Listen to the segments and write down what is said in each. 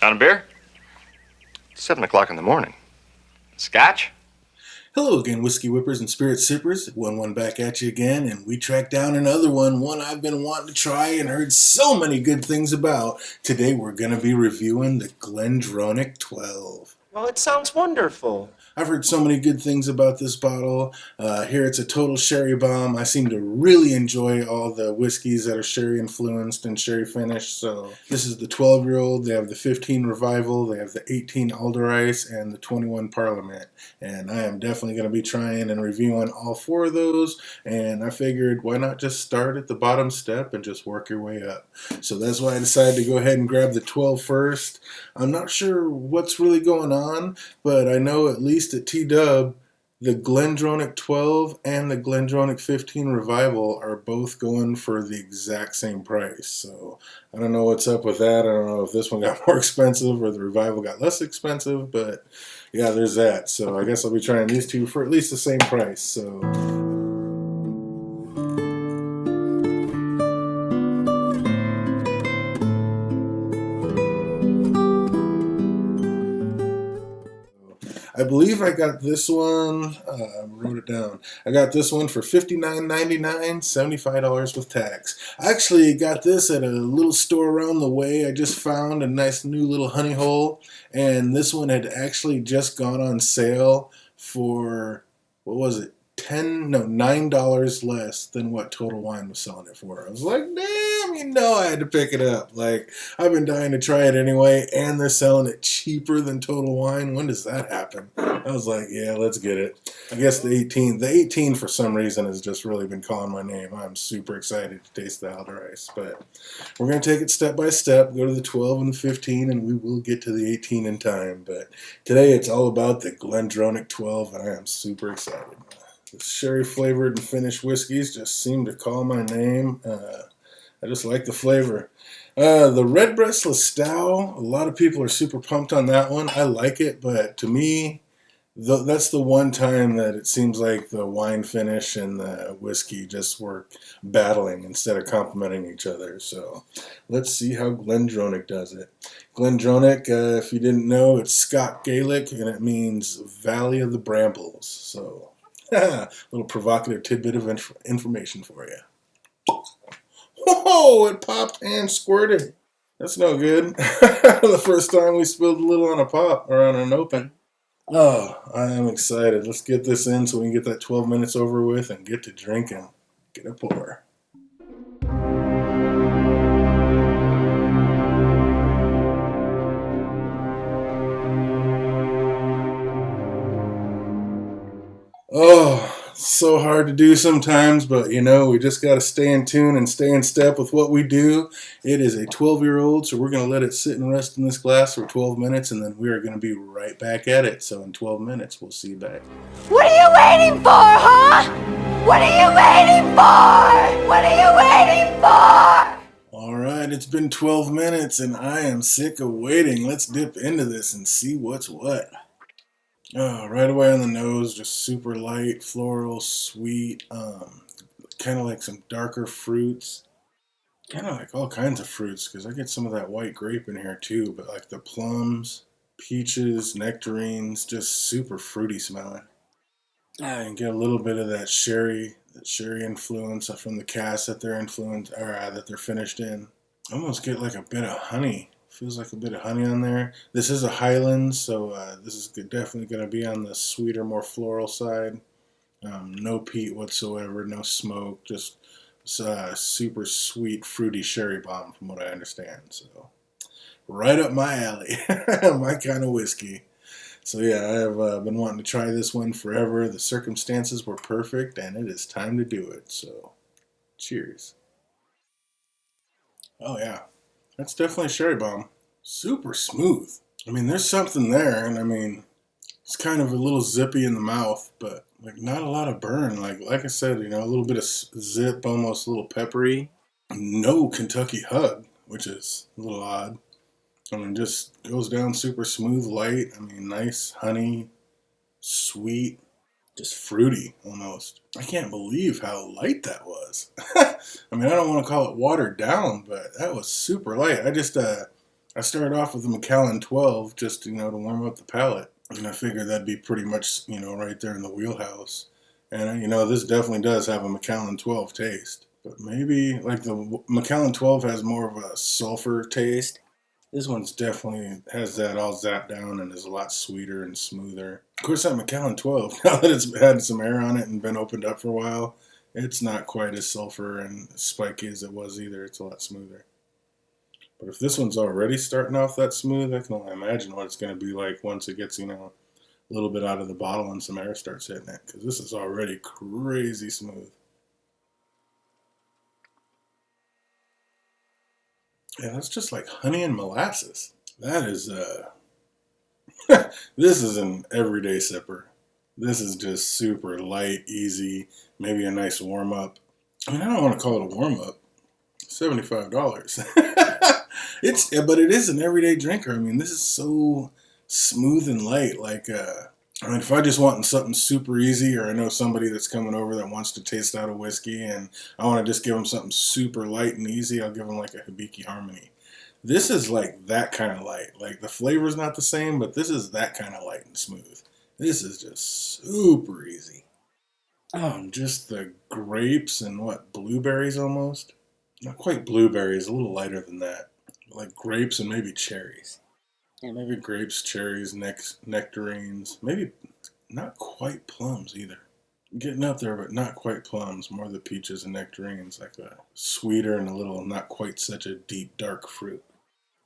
Got a beer? 7 o'clock in the morning. Scotch? Hello again, Whiskey Whippers and Spirit Sippers. Wun Wun back at you again, and we tracked down another one I've been wanting to try and heard so many good things about. Today we're going to be reviewing the Glendronach 12. Well, it sounds wonderful. I've heard so many good things about this bottle. Here it's a total sherry bomb. I seem to really enjoy all the whiskeys that are sherry influenced and sherry finished. So this is the 12-year-old. They have the 15 Revival. They have the 18 Alder Ice and the 21 Parliament. And I am definitely going to be trying and reviewing all four of those. And I figured, why not just start at the bottom step and just work your way up? So that's why I decided to go ahead and grab the 12 first. I'm not sure what's really going on, but I know at least at T-Dub, the Glendronach 12 and the Glendronach 15 Revival are both going for the exact same price. So I don't know what's up with that. I don't know if this one got more expensive or the Revival got less expensive, but yeah, there's that. So I guess I'll be trying these two for at least the same price. So I believe I got this one, I wrote it down. I got this one for $59.99, $75 with tax. I actually got this at a little store around the way. I just found a nice new little honey hole, and this one had actually just gone on sale for, what was it? $9 less than what Total Wine was selling it for. I was like, damn, I had to pick it up. Like, I've been dying to try it anyway, and they're selling it cheaper than Total Wine. When does that happen? I was like, yeah, let's get it. I guess the 18 for some reason has just really been calling my name. I'm super excited to taste the Alder Ice, but we're going to take it step by step, go to the 12 and the 15, and we will get to the 18 in time. But today it's all about the Glendronach 12, and I am super excited. The sherry flavored and finished whiskeys just seem to call my name. I just like the flavor. The Red Breastless Stout, a lot of people are super pumped on that one. I like it, but to me, that's the one time that it seems like the wine finish and the whiskey just were battling instead of complementing each other. So let's see how Glendronach does it. Glendronach, if you didn't know, it's Scot Gaelic, and it means Valley of the Brambles. So a little provocative tidbit of information for you. Whoa, it popped and squirted. That's no good. The first time we spilled a little on a pop or on an open. Oh, I am excited. Let's get this in so we can get that 12 minutes over with and get to drinking. Get a pour. Oh, so hard to do sometimes, but we just got to stay in tune and stay in step with what we do. It is a 12-year-old, so we're going to let it sit and rest in this glass for 12 minutes, and then we are going to be right back at it. So in 12 minutes, we'll see you back. What are you waiting for, huh? What are you waiting for? What are you waiting for? All right, it's been 12 minutes, and I am sick of waiting. Let's dip into this and see what's what. Oh, right away on the nose, just super light, floral, sweet, kind of like some darker fruits. Kind of like all kinds of fruits, because I get some of that white grape in here too, but like the plums, peaches, nectarines, just super fruity smelling. I can get a little bit of that sherry influence from the cask that they're finished in. I almost get like a bit of honey. Feels like a bit of honey on there. This is a Highland, so this is definitely going to be on the sweeter, more floral side. No peat whatsoever, no smoke, just super sweet, fruity sherry bomb from what I understand. So right up my alley, my kind of whiskey. So yeah, I have been wanting to try this one forever. The circumstances were perfect, and it is time to do it. So cheers. Oh yeah. That's definitely a sherry bomb. Super smooth. I mean, there's something there, and I mean, it's kind of a little zippy in the mouth, but like not a lot of burn. Like I said, a little bit of zip, almost a little peppery. No Kentucky hug, which is a little odd. I mean, just goes down super smooth, light. I mean, nice honey, sweet, just fruity almost. I can't believe how light that was. I mean, I don't want to call it watered down, but that was super light. I just I started off with a Macallan 12 just, to warm up the palate. And I figured that'd be pretty much, right there in the wheelhouse. And, this definitely does have a Macallan 12 taste. But maybe, like, the Macallan 12 has more of a sulfur taste. This one's definitely has that all zapped down and is a lot sweeter and smoother. Of course, that Macallan 12, now that it's had some air on it and been opened up for a while, it's not quite as sulfur and spiky as it was either. It's a lot smoother. But if this one's already starting off that smooth, I can only imagine what it's going to be like once it gets, a little bit out of the bottle and some air starts hitting it. Because this is already crazy smooth. Yeah, that's just like honey and molasses. That is, this is an everyday sipper. This is just super light, easy, maybe a nice warm-up. I mean, I don't want to call it a warm-up. $75. But it is an everyday drinker. I mean, this is so smooth and light. Like, if I just want something super easy, or I know somebody that's coming over that wants to taste out a whiskey, and I want to just give them something super light and easy, I'll give them like a Hibiki Harmony. This is like that kind of light. Like, the flavor's not the same, but this is that kind of light and smooth. This is just super easy. Oh, and just the grapes and blueberries almost? Not quite blueberries, a little lighter than that. Like grapes and maybe cherries. Yeah, maybe grapes, cherries, nectarines. Maybe not quite plums either. Getting up there, but not quite plums. More the peaches and nectarines, like a sweeter and a little not quite such a deep, dark fruit.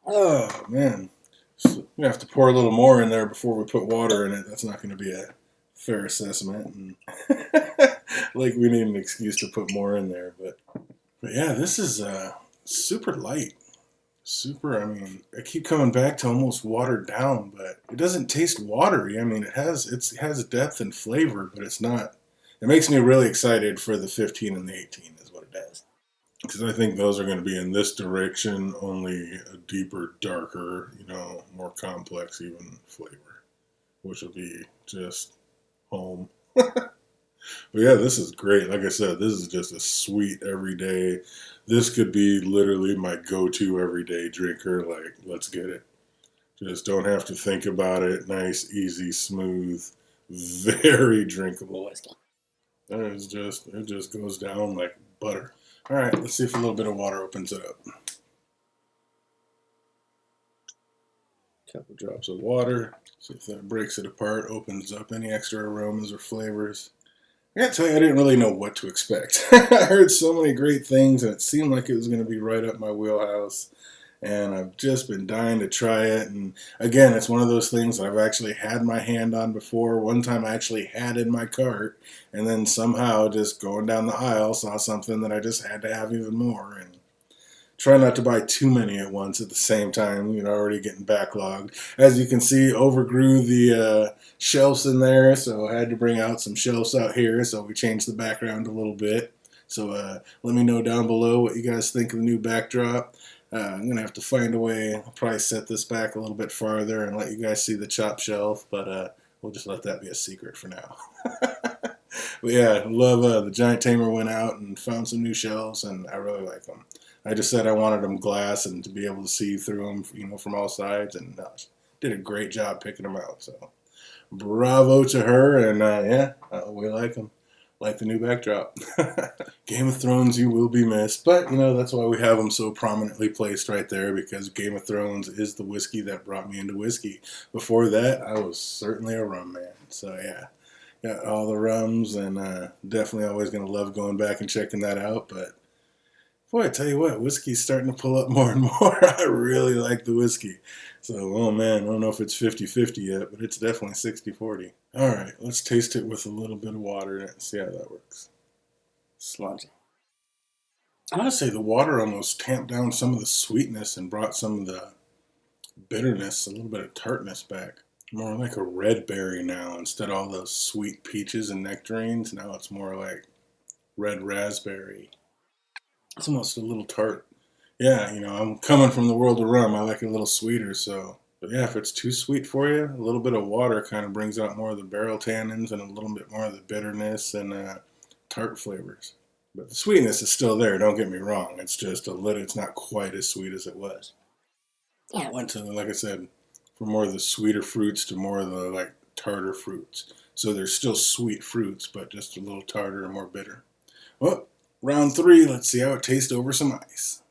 Oh, man. So we have to pour a little more in there before we put water in it. That's not going to be a fair assessment. And like, we need an excuse to put more in there. But yeah, this is super light. Super, I mean, I keep coming back to almost watered down, but it doesn't taste watery. I mean, it has depth and flavor, but it's not. It makes me really excited for the 15 and the 18 is what it does. Because I think those are going to be in this direction, only a deeper, darker, more complex even flavor, which will be just home. But yeah, this is great. Like I said, this is just a sweet everyday. This could be literally my go-to everyday drinker. Like, let's get it. Just don't have to think about it. Nice, easy, smooth, very drinkable whiskey. It just goes down like butter. All right, let's see if a little bit of water opens it up. Couple drops of water. See if that breaks it apart, opens up any extra aromas or flavors. I gotta tell you, I didn't really know what to expect. I heard so many great things, and it seemed like it was going to be right up my wheelhouse. And I've just been dying to try it. And again, it's one of those things that I've actually had my hand on before. One time I actually had in my cart, and then somehow just going down the aisle saw something that I just had to have even more. And try not to buy too many at once at the same time. Already getting backlogged. As you can see, overgrew the shelves in there, so I had to bring out some shelves out here, so we changed the background a little bit. So let me know down below what you guys think of the new backdrop. I'm going to have to find a way. I'll probably set this back a little bit farther and let you guys see the chop shelf, but we'll just let that be a secret for now. But yeah, love the Giant Tamer went out and found some new shelves, and I really like them. I just said I wanted them glass and to be able to see through them, from all sides, and did a great job picking them out. So bravo to her, and we like them. Like the new backdrop. Game of Thrones, you will be missed. But, that's why we have them so prominently placed right there, because Game of Thrones is the whiskey that brought me into whiskey. Before that, I was certainly a rum man. So, yeah, got all the rums, and definitely always going to love going back and checking that out. But, boy, I tell you what, whiskey's starting to pull up more and more. I really like the whiskey. So, oh man, I don't know if it's 50-50 yet, but it's definitely 60-40. All right, let's taste it with a little bit of water and see how that works. Sludgy. I want to say the water almost tamped down some of the sweetness and brought some of the bitterness, a little bit of tartness back. More like a red berry now instead of all those sweet peaches and nectarines. Now it's more like red raspberry. It's almost a little tart. Yeah, I'm coming from the world of rum. I like it a little sweeter, so. But yeah, if it's too sweet for you, a little bit of water kind of brings out more of the barrel tannins and a little bit more of the bitterness and tart flavors. But the sweetness is still there, don't get me wrong. It's just it's not quite as sweet as it was. Yeah. Went to, like I said, from more of the sweeter fruits to more of the like tartar fruits. So they're still sweet fruits, but just a little tartar and more bitter. Well, round 3, let's see how it tastes over some ice.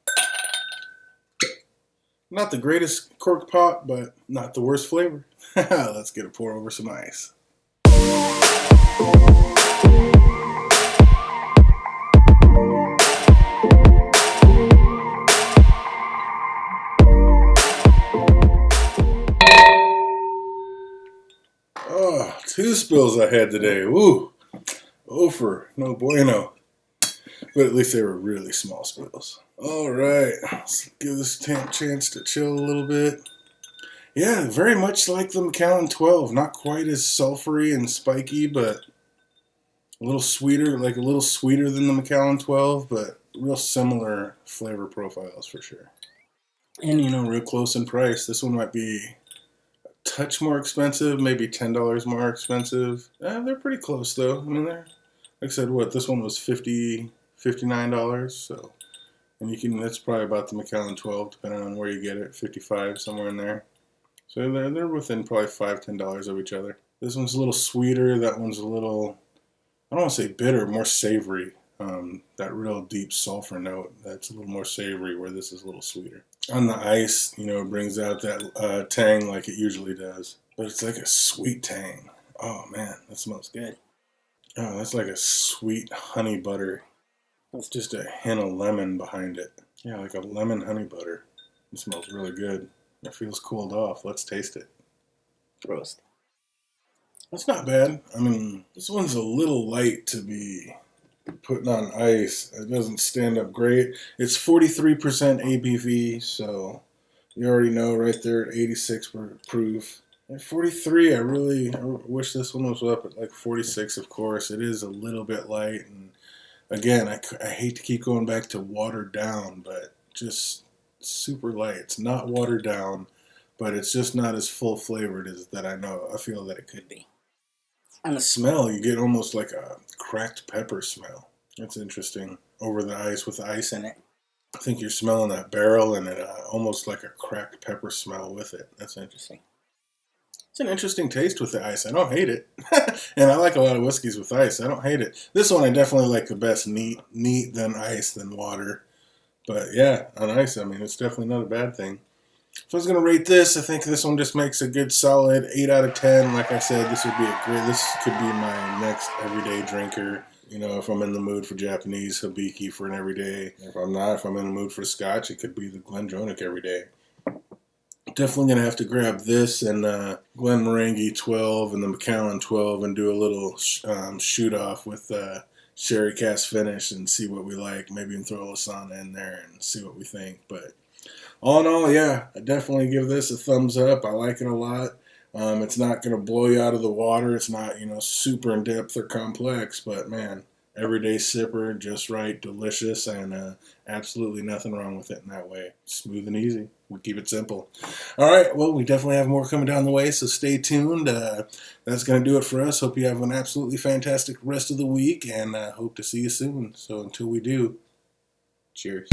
Not the greatest cork pop, but not the worst flavor. Let's get a pour over some ice. Oh, 2 spills I had today. Woo! For no bueno. But at least they were really small spills. Alright, let's give this chance to chill a little bit. Yeah, very much like the Macallan 12. Not quite as sulfury and spiky, but a little sweeter, like a little sweeter than the Macallan 12, but real similar flavor profiles for sure. And, you know, real close in price. This one might be a touch more expensive, maybe $10 more expensive. They're pretty close, though. I mean, they're, like I said, this one was $59, so, and you can, that's probably about the Macallan 12, depending on where you get it, 55, somewhere in there. So they're within probably $5, $10 of each other. This one's a little sweeter, that one's a little, I don't want to say bitter, more savory. That real deep sulfur note, that's a little more savory, where this is a little sweeter. On the ice, you know, it brings out that tang like it usually does. But it's like a sweet tang. Oh man, that smells good. Oh, that's like a sweet honey butter. That's just a hint of lemon behind it. Yeah, like a lemon honey butter. It smells really good. It feels cooled off. Let's taste it. Roast. That's not bad. I mean, this one's a little light to be putting on ice. It doesn't stand up great. It's 43% ABV, so you already know right there at 86 proof. At 43, I wish this one was up at like 46, of course. It is a little bit light, and again, I hate to keep going back to watered down, but just super light. It's not watered down, but it's just not as full flavored as that I feel that it could be. And the smell, you get almost like a cracked pepper smell. That's interesting. Over the ice with the ice in it. I think you're smelling that barrel and it almost like a cracked pepper smell with it. That's interesting. It's an interesting taste with the ice. I don't hate it. And I like a lot of whiskeys with ice. I don't hate it. This one I definitely like the best neat than ice than water. But yeah, on ice, I mean, it's definitely not a bad thing. If I was going to rate this, I think this one just makes a good solid 8 out of 10. Like I said, this could be my next everyday drinker. You know, if I'm in the mood for Japanese Hibiki for an everyday. If I'm not, if I'm in the mood for Scotch, it could be the Glendronach everyday. Definitely going to have to grab this and Glenmorangie 12 and the Macallan 12 and do a little shoot off with sherry cask finish and see what we like. Maybe even throw a Lasana in there and see what we think. But all in all, yeah, I definitely give this a thumbs up. I like it a lot. It's not going to blow you out of the water. It's not, you know, super in depth or complex, but man, everyday sipper, just right, delicious, and absolutely nothing wrong with it in that way. Smooth and easy. We keep it simple. All right, well, we definitely have more coming down the way, so stay tuned. That's going to do it for us. Hope you have an absolutely fantastic rest of the week, and hope to see you soon. So until we do, cheers.